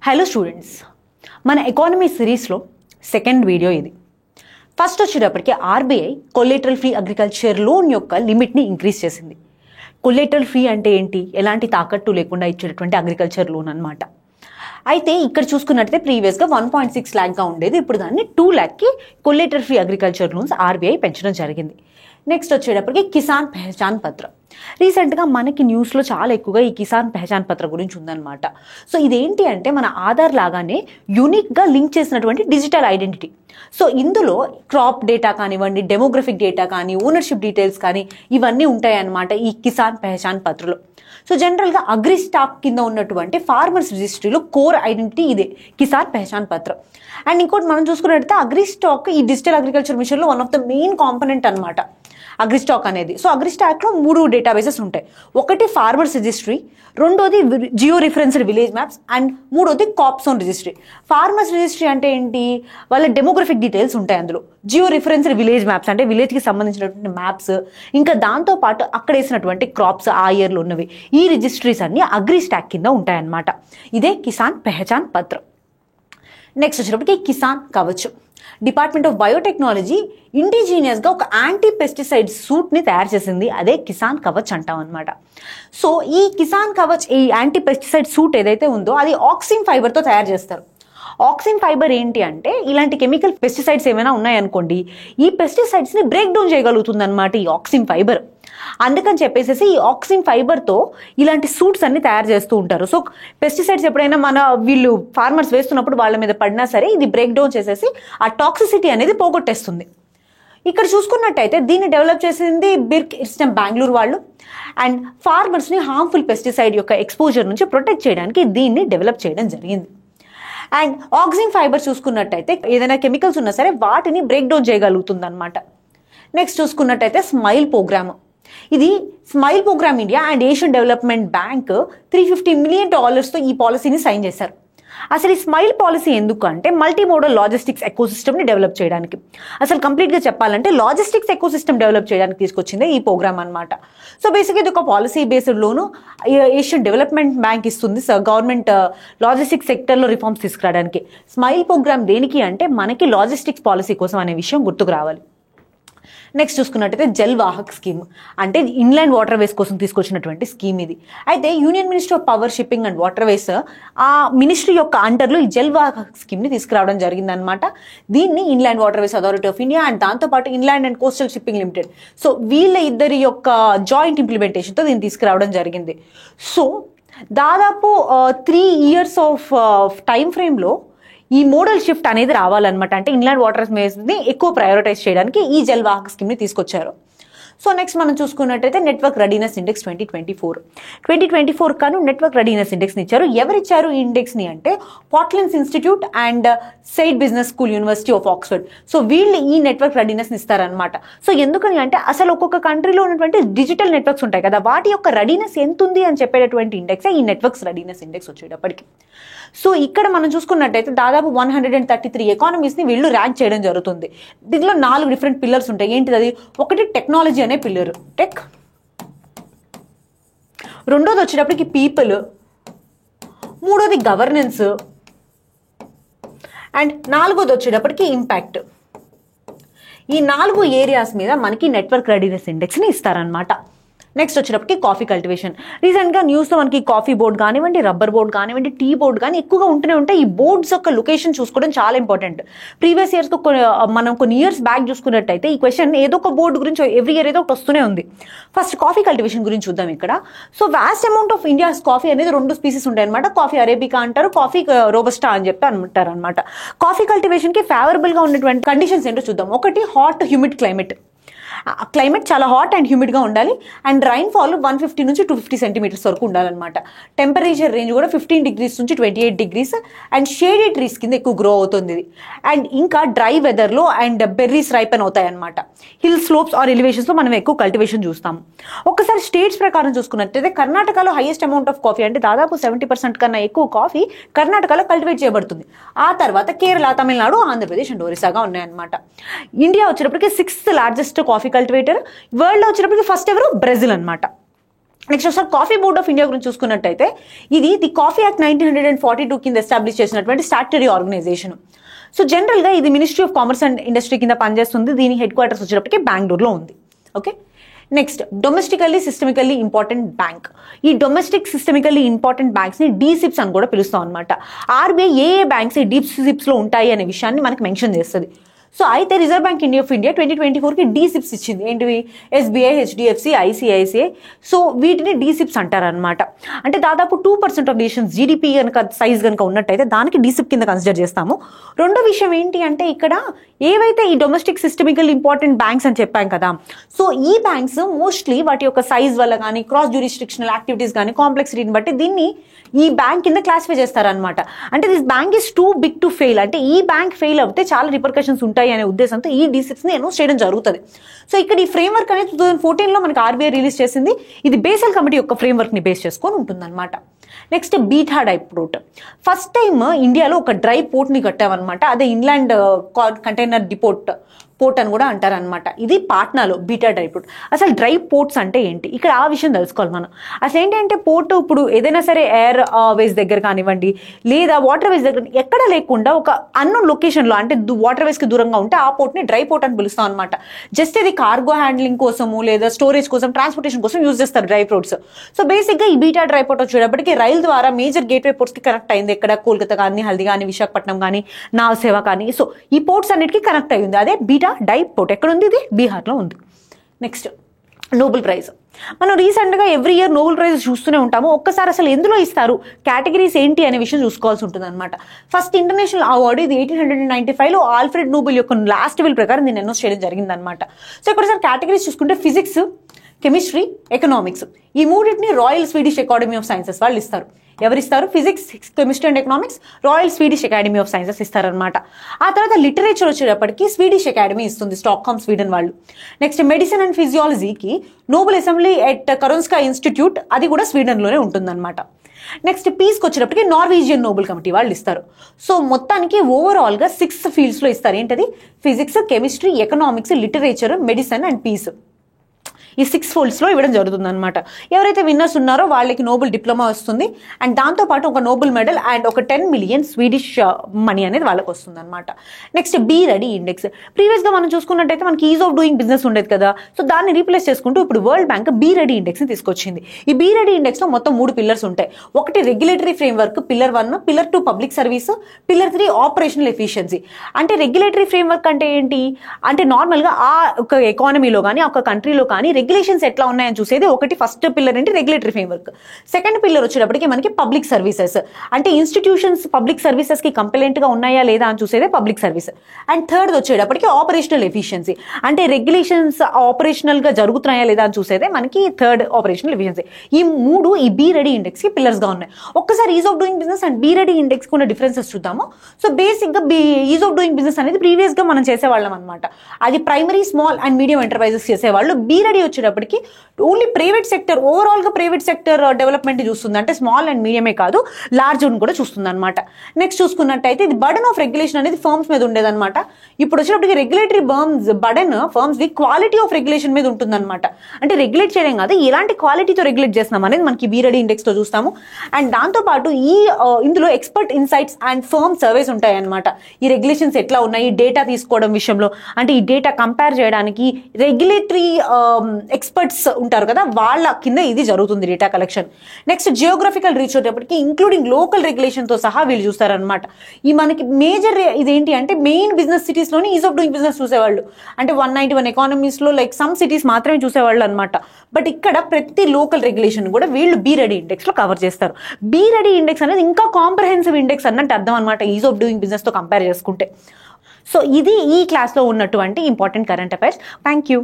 Hello students, మన economy సిరీస్లో second video ఇది. ఫస్ట్ వచ్చేటప్పటికి RBI collateral free agriculture loan యొక్క లిమిట్ని ఇంక్రీజ్ చేసింది. కొలేటరల్ ఫ్రీ అంటే ఏంటి? ఎలాంటి తాకట్టు లేకుండా ఇచ్చేటటువంటి అగ్రికల్చర్ లోన్ అనమాట. అయితే ఇక్కడ చూసుకున్నట్టయితే ప్రీవియస్గా 1.6 lakh ఉండేది, ఇప్పుడు దాన్ని 2 lakh collateral free agriculture loans RBI పెంచడం జరిగింది. నెక్స్ట్ వచ్చేటప్పటికి కిసాన్ పెహచాన్ పత్ర. రీసెంట్గా మనకి న్యూస్లో చాలా ఎక్కువగా ఈ కిసాన్ పెహచాన్ పత్ర గురించి ఉందన్నమాట. సో ఇదేంటి అంటే మన ఆధార్ లాగానే యూనిక్గా లింక్ చేసినటువంటి డిజిటల్ ఐడెంటిటీ. సో ఇందులో క్రాప్ డేటా కానివ్వండి, డెమోగ్రఫిక్ డేటా కానీ, ఓనర్షిప్ డీటెయిల్స్ కానీ ఇవన్నీ ఉంటాయన్నమాట ఈ కిసాన్ పెహచాన్ పత్రలో. సో జనరల్గా అగ్రి స్టాక్ కింద ఉన్నటువంటి ఫార్మర్స్ రిజిస్ట్రీలో కోర్ ఐడెంటిటీ ఇదే కిసాన్ పెహచాన్ పత్ర. అండ్ ఇంకోటి మనం చూసుకున్నట్టయితే అగ్రి స్టాక్ ఈ డిజిటల్ అగ్రికల్చర్ మిషన్లో one of the main component అనమాట అగ్రి స్టాక్ అనేది. సో అగ్రి స్టాక్లో 3 డేటాబేసెస్ ఉంటాయి. ఒకటి ఫార్మర్స్ రిజిస్ట్రీ, రెండోది geo referenced village maps, and మూడోది కాప్సోన్ రిజిస్ట్రీ. ఫార్మర్స్ రిజిస్ట్రీ అంటే ఏంటి? వాళ్ళ డెమోగ్రఫిక్ డీటెయిల్స్ ఉంటాయి అందులో. జియో రిఫరెన్స్డ్ విలేజ్ మ్యాప్స్ అంటే విలేజ్కి సంబంధించినటువంటి మ్యాప్స్, ఇంకా దాంతోపాటు అక్కడ వేసినటువంటి క్రాప్స్ ఆ ఇయర్లో ఉన్నవి. ఈ రిజిస్ట్రీస్ అన్ని అగ్రి స్టాక్ కింద ఉంటాయన్నమాట. ఇదే కిసాన్ పెహచాన్ పత్ర. నెక్స్ట్ వచ్చేటప్పటికి Kisan Kavach. Department of Biotechnology ఇండిజీనియస్గా ఒక యాంటీ పెస్టిసైడ్ సూట్ని తయారు చేసింది. అదే కిసాన్ కవచ్ అంటాం అనమాట. సో ఈ కిసాన్ కవచ్, ఈ యాంటీ పెస్టిసైడ్ సూట్ ఏదైతే ఉందో అది ఆక్సిన్ ఫైబర్తో తయారు చేస్తారు. ఆక్సిన్ ఫైబర్ ఏంటి అంటే ఇలాంటి కెమికల్ పెస్టిసైడ్స్ ఏమైనా ఉన్నాయనుకోండి, ఈ పెస్టిసైడ్స్ని బ్రేక్ డౌన్ చేయగలుగుతుంది అనమాట ఈ ఆక్సిన్ ఫైబర్. అందుకని చెప్పేసి ఈ ఆక్సిన్ ఫైబర్తో ఇలాంటి సూట్స్ అన్ని తయారు చేస్తూ ఉంటారు. సో పెస్టిసైడ్స్ ఎప్పుడైనా వీళ్ళు ఫార్మర్స్ వేస్తున్నప్పుడు వాళ్ళ మీద పడినా సరే ఇది బ్రేక్ డౌన్ చేసేసి ఆ టాక్సిసిటీ అనేది పోగొట్టేస్తుంది. ఇక్కడ చూసుకున్నట్టయితే దీన్ని డెవలప్ చేసింది బిర్క్ ఇన్స్టమ్ బెంగళూరు వాళ్ళు. అండ్ ఫార్మర్స్ని హార్మ్ఫుల్ పెస్టిసైడ్ యొక్క ఎక్స్పోజర్ నుంచి ప్రొటెక్ట్ చేయడానికి దీన్ని డెవలప్ చేయడం జరిగింది. అండ్ ఆక్సిన్ ఫైబర్ చూసుకున్నట్టయితే ఏదైనా కెమికల్స్ ఉన్నా సరే వాటిని బ్రేక్ డౌన్ చేయగలుగుతుంది అనమాట. నెక్స్ట్ చూసుకున్నట్టయితే స్మైల్ ప్రోగ్రామ్. ఇది smile programme India and Asian development bank $350 million ఈ పాలసీని సైన్ చేశారు. అసలు ఈ స్మైల్ పాలసీ ఎందుకు అంటే మల్టీ మోడల్ లాజిస్టిక్స్ ఎకోసిస్టమ్ని డెవలప్ చేయడానికి. అసలు కంప్లీట్గా చెప్పాలంటే లాజిస్టిక్స్ ఎకోసిస్టమ్ డెవలప్ చేయడానికి తీసుకొచ్చిందే ఈ ప్రోగ్రామ్ అనమాట. సో బేసిక్గా ఇది ఒక పాలసీ బేస్డ్ లోను ఏషియన్ డెవలప్మెంట్ బ్యాంక్ ఇస్తుంది గవర్నమెంట్ లాజిస్టిక్స్ సెక్టర్లో రిఫార్మ్స్ తీసుకురావడానికి. స్మైల్ ప్రోగ్రామ్ దేనికి అంటే మనకి లాజిస్టిక్స్ పాలసీ కోసం అనే విషయం గుర్తుకు రావాలి. నెక్స్ట్ చూసుకున్నట్టయితే జల్ వాహక్ స్కీమ్ అంటే ఇన్లాండ్ వాటర్ వేస్ కోసం తీసుకొచ్చినటువంటి స్కీమ్ ఇది. అయితే union ministry of power, shipping and water ways ఆ మినిస్ట్రీ యొక్క అండర్లో ఈ జల్ వాహక్ స్కీమ్ని తీసుకురావడం జరిగిందనమాట. దీన్ని Inland Waterways Authority of India and దాంతోపాటు Inland and Coastal Shipping Limited, so వీళ్ళ ఇద్దరి యొక్క జాయింట్ ఇంప్లిమెంటేషన్తో దీన్ని తీసుకురావడం జరిగింది. సో దాదాపు 3 years ఆఫ్ టైం ఫ్రేమ్లో ఈ మోడల్ షిఫ్ట్ అనేది రావాలన్నమాట. అంటే ఇన్లాండ్ వాటర్ వేస్ని ఎక్కువ ప్రయారిటైజ్ చేయడానికి ఈ జల్ వాహక్ స్కీమ్ని తీసుకొచ్చారు. సో నెక్స్ట్ మనం చూసుకున్నట్టయితే నెట్వర్క్ రెడీనెస్ ఇండెక్స్ 2024 కాను నెట్వర్క్ రెడీనెస్ ఇండెక్స్ని ఇచ్చారు. ఎవరిచ్చారు ఈ ఇండెక్స్ని అంటే Portulans Institute and Said Business School, University of Oxford. So వీళ్ళు ఈ నెట్వర్క్ రెడీనెస్ని ఇస్తారనమాట. సో ఎందుకని అంటే అసలు ఒక్కొక్క కంట్రీలో ఉన్నటువంటి డిజిటల్ నెట్వర్క్స్ ఉంటాయి కదా, వాటి యొక్క రెడీనెస్ ఎంత ఉంది అని చెప్పేటటువంటి ఇండెక్సే ఈ నెట్వర్క్స్ రెడీనెస్ ఇండెక్స్ వచ్చేటప్పటికి. సో ఇక్కడ మనం చూసుకున్నట్టయితే దాదాపు 133 ఎకానమీస్ని వీళ్ళు ర్యాంక్ చేయడం జరుగుతుంది. దీనిలో 4 డిఫరెంట్ పిల్లర్స్ ఉంటాయి. ఏంటిది అది? ఒకటి టెక్నాలజీ అనే పిల్లర్, టెక్. రెండోది వచ్చేటప్పటికి పీపుల్, మూడోది గవర్నెన్స్, అండ్ నాలుగోది వచ్చేటప్పటికి ఇంపాక్ట్. ఈ 4 ఏరియాస్ మీద మనకి నెట్వర్క్ రెడీనెస్ ఇండెక్స్ని ఇస్తారనమాట. నెక్స్ట్ వచ్చేటప్పటికి కాఫీ కల్టివేషన్. రీసెంట్గా న్యూస్లో మనకి కాఫీ బోర్డ్ కానివ్వండి, రబ్బర్ బోర్డ్ కానివ్వండి, టీ బోర్డ్ కానీ ఎక్కువగా ఉంటూనే ఉంటాయి. ఈ బోర్డ్స్ యొక్క లొకేషన్ చూసుకోవడం చాలా ఇంపార్టెంట్. ప్రీవియస్ ఇయర్స్లో మనం కొన్ని ఇయర్స్ బ్యాక్ చూసుకున్నట్టయితే ఈ క్వశ్చన్ ఏదో ఒక బోర్డు గురించి ఎవ్రీ ఇయర్ ఏదో ఒకటి వస్తూనే ఉంది. ఫస్ట్ కాఫీ కల్టివేషన్ గురించి చూద్దాం ఇక్కడ. So vast amount of India's coffee అనేది 2 స్పీసీస్ ఉంటాయి అనమాట. కాఫీ అరేబికా అంటారు, కాఫీ రోబస్టా అని చెప్పి అంటారు అనమాట. కాఫీ కల్టివేషన్కి ఫేవరబుల్గా ఉన్నటువంటి కండిషన్స్ ఏంటో చూద్దాం. ఒకటి హాట్ హ్యూమిడ్ క్లైమేట్ చాలా హాట్ అండ్ హ్యూమిడ్గా ఉండాలి. అండ్ రైన్ఫాల్ 150 నుంచి 250 సెంటీమీటర్స్ వరకు ఉండాలన్నమాట. టెంపరేచర్ రేంజ్ కూడా 15 degrees నుంచి 28 degrees. అండ్ షేడీ ట్రీస్ కింద ఎక్కువ గ్రో అవుతుంది. అండ్ ఇంకా డ్రై వెదర్లో అండ్ బెర్రీస్ రైపెన్ అవుతాయి అనమాట. హిల్ స్లోప్స్ ఆర్ ఎలివేషన్స్లో మనం ఎక్కువ కల్టివేషన్ చూస్తాం. ఒకసారి స్టేట్స్ ప్రకారం చూసుకున్నట్టయితే కర్ణాటకలో హైయెస్ట్ అమౌంట్ ఆఫ్ కాఫీ అంటే దాదాపు 70% కన్నా ఎక్కువ కాఫీ కర్ణాటకలో కల్టివేట్ చేయబడుతుంది. ఆ తర్వాత కేరళ, తమిళనాడు, ఆంధ్రప్రదేశ్ అండ్ ఒరిస్సాగా ఉన్నాయన్నమాట. ఇండియా వచ్చేటప్పటికి 6th largest కాఫీ కల్టివేటర్. వరల్డ్లో వచ్చేటప్పటికి ఫస్ట్ ఎవరు? బ్రెజిల్ అనమాట. నెక్స్ట్ ఒకసారి కాఫీ బోర్డ్ ఆఫ్ ఇండియా గురించి చూసుకున్నట్టయితే ఇది ది కాఫీ యాక్ట్ 1942 కింద ఎస్టాబ్లిష్ చేసినటువంటి స్టాట్యుటరీ ఆర్గనైజేషన్. సో జనరల్గా ఇది Ministry of Commerce and Industry కింద పనిచేస్తుంది. దీని హెడ్ క్వార్టర్స్ వచ్చేటప్పటికి బెంగళూరులో ఉంది. Okay, next domestically systemically important bank. ఈ డొమెస్టిక్ సిస్టమికల్లీ ఇంపార్టెంట్ బ్యాంక్స్ని డీసిప్స్ అని కూడా పిలుస్తాం అనమాట. ఆర్బీఐ ఏ బ్యాంక్స్ డీసిప్స్లో ఉంటాయి అనే విషయాన్ని మనకి మెన్షన్ చేస్తుంది. సో అయితే రిజర్వ్ బ్యాంక్ ఆఫ్ ఇండియా 2024కి డీసిప్స్ ఇచ్చింది. ఏంటివి? SBI, HDFC, ICICI. సో వీటిని డీసిప్స్ అంటారనమాట. అంటే దాదాపు 2% ఆఫ్ నేషన్స్ జీడిపి కనుక సైజ్ కనుక ఉన్నట్టయితే దానికి డీసిప్ కింద కన్సిడర్ చేస్తాము. రెండో విషయం ఏంటి అంటే ఇక్కడ ఏవైతే ఈ డొమెస్టిక్ సిస్టమికల్ ఇంపార్టెంట్ బ్యాంక్స్ అని చెప్పాం కదా, సో ఈ బ్యాంక్స్ మోస్ట్లీ వాటి యొక్క సైజ్ వల్ల కానీ, క్రాస్ జ్యూరిస్డిక్షనల్ యాక్టివిటీస్ కానీ, కాంప్లెక్సిటీని బట్టి దీన్ని ఈ బ్యాంక్ కింద క్లాసిఫై చేస్తారనమాట. అంటే this bank is too big to fail, అంటే ఈ బ్యాంక్ ఫెయిల్ అవుతే చాలా రిపర్కషన్స్ ఉంటాయి అనే ఉద్దేశంతో ఈ డీసిప్స్ని అనౌన్స్ చేయడం జరుగుతుంది. సో ఇక్కడ ఈ ఫ్రేమ్వర్క్ అనేది 2014లో మనకి ఆర్బీఐ రిలీజ్ చేసింది. ఇది బేసల్ కమిటీ యొక్క ఫ్రేమ్వర్క్ని బేస్ చేసుకొని ఉంటుందన్నమాట. నెక్స్ట్ బీటా డై పోర్ట్. ఫస్ట్ టైం ఇండియాలో ఒక డ్రై పోర్ట్ని కట్టామన్నమాట. అదే ఇన్లాండ్ కంటైనర్ డిపోర్ట్ పోర్ట్ అని కూడా అంటారనమాట. ఇది పాట్నాలో బీటా డ్రై పోర్ట్. అసలు డ్రై పోర్ట్స్ అంటే ఏంటి, ఇక్కడ ఆ విషయం తెలుసుకోవాలి మనం. అసలు ఏంటంటే పోర్ట్ ఇప్పుడు ఏదైనా సరే ఎయిర్ వేస్ దగ్గర కానివ్వండి లేదా వాటర్ వేస్ దగ్గర ఎక్కడ లేకుండా ఒక అన్నోన్ లొకేషన్లో అంటే వాటర్ వేస్కి దూరంగా ఉంటే ఆ పోర్ట్ని డ్రై పోర్ట్ అని పిలుస్తాం అనమాట. జస్ట్ ఇది కార్గో హ్యాండ్లింగ్ కోసము లేదా స్టోరేజ్ కోసం, ట్రాన్స్పోర్టేషన్ కోసం యూజ్ చేస్తారు డ్రై పోర్ట్స్. సో బేసిక్గా ఈ బీటా డ్రై పోర్ట్ వచ్చేటప్పటికి రైలు ద్వారా మేజర్ గేట్వే పోర్ట్స్కి కనెక్ట్ అయింది. ఎక్కడ కోల్కతా కానీ, హల్దీ కానీ, విశాఖపట్నం కానీ, నావసేవ కానీ. సో ఈ పోర్ట్స్ అన్నిటికీ కనెక్ట్ అయ్యింది. అదే బీటా డై పోర్ట్. ఎక్కడ ఉంది? ఇది బీహార్లో ఉంది. Next Nobel prize. మనం రీసెంట్గా ఎవ్రీ ఇయర్ నోబెల్ ప్రైజ్ చూస్తూనే ఉంటాము. ఒక్కసారి అసలు ఎందులో ఇస్తారు, కేటగిరీస్ ఏంటి అనే విషయం చూసుకోవాల్సి ఉంటుంది అనమాట. ఫస్ట్ ఇంటర్నేషనల్ అవార్డు ఇది 1895లో ఆల్ఫ్రెడ్ నోబెల్ యొక్క లాస్ట్ విల్ ప్రకారం దీన్ని అనౌన్స్ చేయడం జరిగిందనమాట. సో ఇక్కడ కేటగిరీస్ చూసుకుంటే ఫిజిక్స్, కెమిస్ట్రీ, ఎకనామిక్స్ ఈ మూడింటిని Royal Swedish Academy of Sciences వాళ్ళు ఇస్తారు. ఎవరిస్తారు? Physics, chemistry and economics Royal Swedish Academy of Sciences ఇస్తారనమాట. ఆ తర్వాత లిటరేచర్ వచ్చేటప్పటికి స్వీడిష్ అకాడమీ ఇస్తుంది, స్టాక్హోమ్ స్వీడన్ వాళ్ళు. నెక్స్ట్ మెడిసిన్ అండ్ ఫిజియాలజీకి Nobel Assembly at Karolinska Institute, అది కూడా స్వీడన్లోనే ఉంటుందన్నమాట. నెక్స్ట్ పీస్కి వచ్చేటప్పటికి నార్వీజియన్ నోబెల్ కమిటీ వాళ్ళు ఇస్తారు. సో మొత్తానికి ఓవరాల్గా 6 ఫీల్డ్స్లో ఇస్తారు. ఏంటది? Physics, chemistry, economics, literature, medicine and peace. ఈ 6 ఫోల్డ్స్లో ఇవ్వడం జరుగుతుంది అనమాట. ఎవరైతే విన్నర్స్ ఉన్నారో వాళ్ళకి నోబెల్ డిప్లొమా వస్తుంది అండ్ దాంతోపాటు ఒక నోబెల్ మెడల్ అండ్ ఒక 10 మిలియన్ స్వీడిష్ మనీ అనేది వాళ్ళకి వస్తుంది అనమాట. Next B ready index. ప్రీవియస్గా మనం చూసుకున్నట్టయితే మనకి ఈజ్ ఆఫ్ డూయింగ్ బిజినెస్ ఉండేది కదా, సో దాన్ని రీప్లేస్ చేసుకుంటూ ఇప్పుడు వరల్డ్ బ్యాంక్ బీ రెడీ ఇండెక్స్ని తీసుకొచ్చింది. ఈ బీ రెడీ ఇండెక్స్లో మొత్తం 3 పిల్లర్స్ ఉంటాయి. ఒకటి regulatory framework, pillar 1, pillar 2 public service, pillar 3 operational efficiency. అంటే రెగ్యులేటరీ ఫ్రేమ్వర్క్ అంటే ఏంటి అంటే నార్మల్గా ఆ ఒక ఎకానమీలో కానీ ఒక కంట్రీలో కానీ రెగ్యులేషన్స్ ఎట్లా ఉన్నాయని చూసేది ఒకటి. ఫస్ట్ పిల్లర్ ఏంటి? Regulatory framework. సెకండ్ పిల్లర్ వచ్చేటప్పటికి మనకి పబ్లిక్ సర్వీసెస్, అంటే ఇన్స్టిట్యూషన్స్ పబ్లిక్ సర్వీసెస్ కి కంప్లైంట్ గా ఉన్నాయా లేదా అని చూసేదే పబ్లిక్ సర్వీస్. అండ్ థర్డ్ వచ్చేటప్పటికి ఆపరేషనల్ ఎఫిషియన్సీ, అంటే రెగ్యులేషన్స్ ఆపరేషనల్ గా జరుగుతున్నాయా లేదా అని చూసేదే మనకి థర్డ్ ఆపరేషనల్ ఎఫిషియన్సీ. ఈ 3 ఈ బీ రెడీ ఇండెక్స్ కి పిల్లర్స్ గా ఉన్నాయి. ఒక్కసారి ease of doing business and B ready index ఉన్న డిఫరెన్సెస్ చూద్దాము. సో బేసిక్ గా ఈజ్ ఆఫ్ డూయింగ్ బిజినెస్ అనేది ప్రీవియస్ గా మనం చేసేవాళ్ళం అనమాట. అది primary, small and medium enterprises చేసేవాళ్ళు. బీ రెడీ వచ్చేటప్పటికి ఓన్లీ ప్రైవేట్ సెక్టర్, ఓవరాల్ గా ప్రైవేట్ సెక్టర్ డెవలప్మెంట్ చూస్తుంది. అంటే స్మాల్ అండ్ మీడియమే కాదు, లార్జ్ కూడా చూస్తుంది అనమాట. నెక్స్ట్ చూసుకున్నట్టయితే ఇది బర్డన్ ఆఫ్ రెగ్యులేషన్ అనేది ఫర్మ్స్ మీద ఉండేదన్నమాట. ఇప్పుడు వచ్చేటప్పటికి regulatory burden firms the quality of regulation మీద ఉంటుందన్నమాట. అంటే రెగ్యులేట్ చేయడం కాదు, ఎలాంటి క్వాలిటీతో రెగ్యులేట్ చేస్తున్నాం అనేది మనకి బీ రెడీ ఇండెక్స్ తో చూస్తాము. అండ్ దాంతోపాటు ఇందులో expert insights and firm surveys ఉంటాయి అనమాట. ఈ రెగ్యులేషన్స్ ఎట్లా ఉన్నాయి, డేటా తీసుకోవడం విషయంలో, అంటే ఈ డేటా కంపేర్ చేయడానికి రెగ్యులేటరీ ఎక్స్పర్ట్స్ ఉంటారు కదా, వాళ్ళ కింద ఇది జరుగుతుంది data collection. Next geographical reach వచ్చేటప్పటికి ఇంక్లూడింగ్ లోకల్ రెగ్యులేషన్ తో సహా వీళ్ళు చూస్తారనమాట. ఈ మనకి మేజర్ ఇదేంటి అంటే మెయిన్ బిజినెస్ సిటీస్ లోని ఈజ్ ఆఫ్ డూయింగ్ బిజినెస్ చూసేవాళ్ళు. అంటే 191 ఎకానమీస్ లో లైక్ సమ్ సిటీస్ మాత్రమే చూసేవాళ్ళు అనమాట. బట్ ఇక్కడ ప్రతి లోకల్ రెగ్యులేషన్ కూడా వీళ్ళు బీ రెడీ ఇండెక్స్ లో కవర్ చేస్తారు. బీ రెడీ ఇండెక్స్ అనేది ఇంకా కాంప్రహెన్సివ్ ఇండెక్స్ అన్నట్టు అర్థం అనమాట ఈజ్ ఆఫ్ డూయింగ్ బిజినెస్ తో కంపేర్ చేసుకుంటే. సో ఇది ఈ క్లాస్ లో ఉన్నటువంటి important current affairs. Thank you.